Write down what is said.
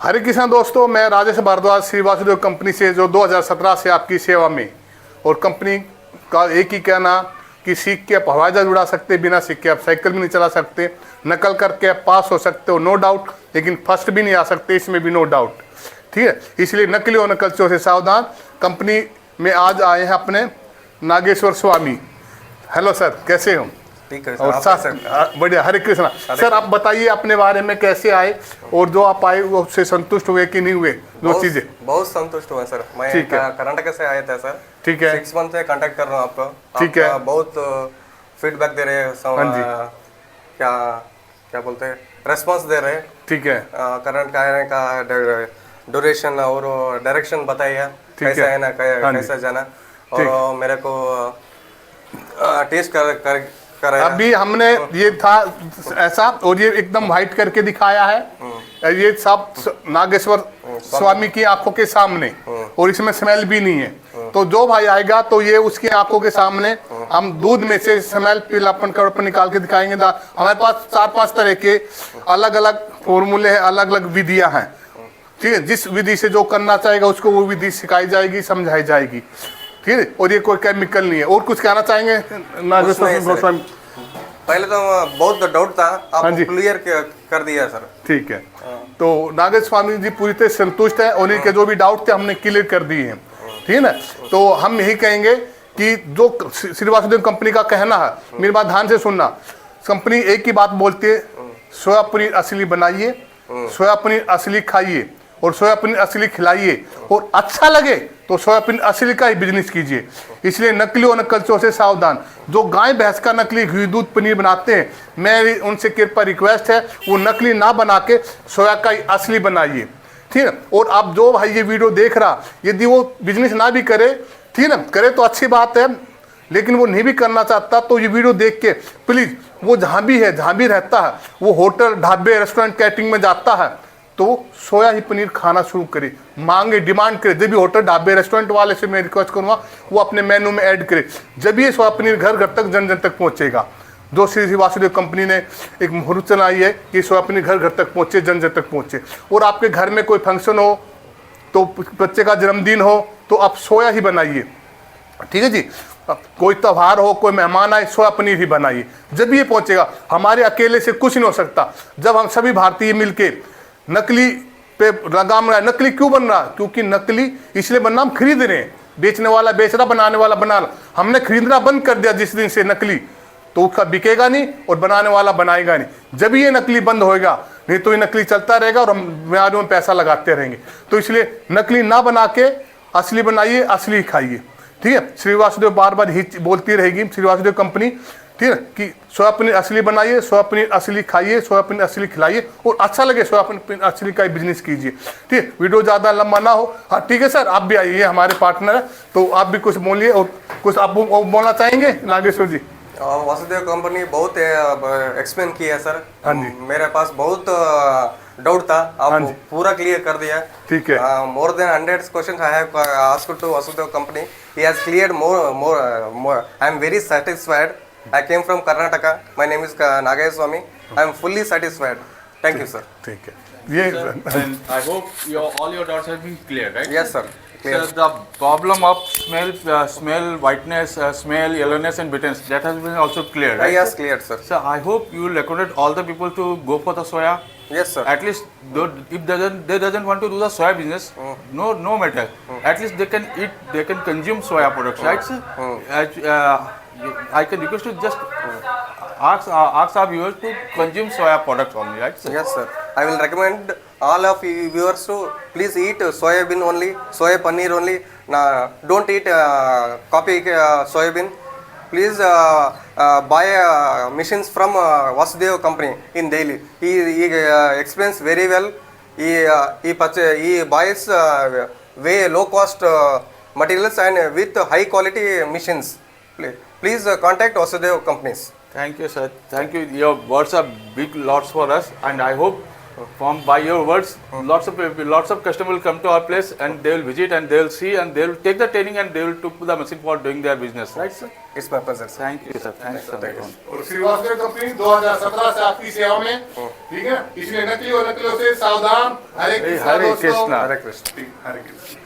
हरे कृष्ण दोस्तों, मैं राजेश भारद्वाज श्री वासुदेव कंपनी से जो 2017 से आपकी सेवा में। और कंपनी का एक ही कहना कि सीख के आप हवाई जहाज उड़ा सकते, बिना सीख के आप साइकिल भी नहीं चला सकते, नकल करके आप पास हो सकते हो नो डाउट, लेकिन फर्स्ट भी नहीं आ सकते, इसमें भी नो डाउट। ठीक है, इसलिए नकली और नकलचियों से सावधान। कंपनी में आज आए हैं अपने नागेश्वर स्वामी। हेलो सर, कैसे हो? ठीक है और सर बढ़िया, हरे कृष्णा। सर आप बताइए अपने बारे में, कैसे आए और जो आप आए वो उससे संतुष्ट हुए कि नहीं हुए? दो चीजें। बहुत संतुष्ट हुआ सर। मैं कर्नाटक से आया था सर। ठीक है, 6 मंथ से कांटेक्ट कर रहा हूँ आपको। ठीक है, बहुत फीडबैक दे रहे हैं, क्या क्या बोलते हैं, रेस्पॉन्स दे रहे हैं। ठीक है, कर्नाटक आने का ड्यूरेशन और डायरेक्शन बताइए, कैसे आना, कैसे जाना, और मेरे को टेस्ट कर अभी हमने ये था ऐसा, और ये एकदम व्हाइट करके दिखाया है, ये सब नागेश्वर स्वामी की आंखों के सामने, और इसमें स्मेल भी नहीं है। तो जो भाई आएगा तो ये उसकी आंखों के सामने हम दूध में से स्मेल पीलापन का निकाल के दिखाएंगे। हमारे पास 4-5 तरह के अलग अलग फॉर्मूले हैं, अलग अलग विधियां हैं। ठीक है, जिस विधि से जो करना चाहेगा उसको वो विधि सिखाई जाएगी, समझाई जाएगी। ठीक है, और ये कोई केमिकल नहीं है। और कुछ कहना चाहेंगे नागेश्वर गोस्वामी? पहले तो बहुत डाउट था, आप क्लियर कर दिया सर। ठीक है, तो नागेश्वर स्वामी जी पूरी तरह संतुष्ट है, उन्हीं के जो भी डाउट थे हमने क्लियर कर दिए हैं। ठीक है ना, तो हम यही कहेंगे कि जो श्री वासुदेव कंपनी का कहना है, मेरी बात ध्यान से सुनना। कंपनी एक ही बात बोलती है, सोया पनीर असली बनाइए, सोया पनीर असली खाइए, और सोया पनीर असली खिलाइए, और अच्छा लगे तो सोया पनीर असली का ही बिजनेस कीजिए। इसलिए नकली और नकलचियों से सावधान। जो गाय भैंस का नकली घी दूध पनीर बनाते हैं, मेरी उनसे कृपा रिक्वेस्ट है, वो नकली ना बना के सोया का ही असली बनाइए। ठीक है, और आप जो भाई ये वीडियो देख रहा, यदि वो बिजनेस ना भी करे, ठीक है ना, करे तो अच्छी बात है, लेकिन वो नहीं भी करना चाहता तो ये वीडियो देख के प्लीज, वो जहाँ भी है, जहाँ भी रहता है, वो होटल ढाबे रेस्टोरेंट कैटरिंग में जाता है, तो सोया ही पनीर खाना शुरू करे, मांगे, डिमांड करे। जब भी होटल ढाबे रेस्टोरेंट वाले से मैं रिक्वेस्ट करूंगा वो अपने मेनू में ऐड करे, जब ये सोया पनीर घर घर तक जन जन तक पहुंचेगा। जो श्री वासुदेव कंपनी ने एक मुहूर्त चलाई है कि सोया पनीर घर घर तक पहुंचे, जन जन तक पहुंचे। और आपके घर में कोई फंक्शन हो, तो बच्चे का जन्मदिन हो, तो आप सोया ही बनाइए। ठीक है जी, कोई त्यौहार हो, कोई मेहमान आए, सोया पनीर ही बनाइए, जब ये पहुंचेगा। हमारे अकेले से कुछ नहीं हो सकता। जब हम सभी भारतीय मिलके नकली पे लगाम रहा है, नकली क्यों बन रहा? क्योंकि नकली इसलिए बनना, हम खरीद रहे हैं, बेचने वाला बेच रहा, बनाने वाला बना रहा। हमने खरीदना बंद कर दिया जिस दिन से नकली, तो उसका बिकेगा नहीं और बनाने वाला बनाएगा नहीं। जब ये नकली बंद होएगा, नहीं तो ये नकली चलता रहेगा और हम ब्याज में पैसा लगाते रहेंगे। तो इसलिए नकली ना बना के असली बनाइए, असली खाइए। ठीक है, श्री वासुदेव बार बार ही बोलती रहेगी श्री वासुदेव कंपनी, ठीक है, कि सोया पनीर असली बनाइए, सोया पनीर असली खाइए, सोया पनीर असली खिलाइए, और अच्छा लगे सोया पनीर असली का ही बिजनेस कीजिए। ठीक है, वीडियो ज़्यादा लंबा ना हो। हाँ ठीक है सर, आप भी आइए, हमारे पार्टनर है, तो आप भी कुछ बोलिए। और कुछ आप बोलना चाहेंगे नागेश्वर जी? वासुदेव कंपनी बहुत एक्सप्लेन किया सर। हाँ जी, मेरे पास बहुत डाउट था, आप पूरा क्लियर कर दिया। ठीक है, more than 100 questions I have asked to Vasudev company, he has cleared more. I am very satisfied. I came from Karnataka. My name is Nagesh Swami. I am fully satisfied. Thank you, sir. ठीक है, ये And I hope all your doubts have been clear, right? Yes, sir. Clear. So the problem of smell, whiteness, smell, yellowness, and bitterness, that has been also clear, right? Yes, cleared, sir. So I hope you will recommend all the people to go for the soya. Yes, sir. At least if they doesn't want to do the soya business, no matter. At least they can eat, they can consume soya products, right, sir? I can request you just ask our viewers to consume soya products only, right, sir? Yes, sir. I will recommend all of you viewers to please eat soya bean only, soya paneer only. Don't eat copy soya bean. Please buy machines from Vasudev company in Delhi. He explains very well. He buys way low cost materials and with high quality machines. Please contact Vasudev companies. Thank you, sir. Thank you. Your words are big lots for us, and I hope From by your words, lots of customers will come to our place and they will visit and they will see and they will take the training and they will took the machine for doing their business, right, sir? It's my pleasure, sir. Thank you, sir. Thanks, sir. और Srivastava company 2017 से आपकी सेवा में, ठीक है, इसलिए नकली और नकलियों से सावधान। हरे कृष्णा हरे दोस्तों। कृष्णा। Hare Krishna. ठीक, हरे कृष्णा।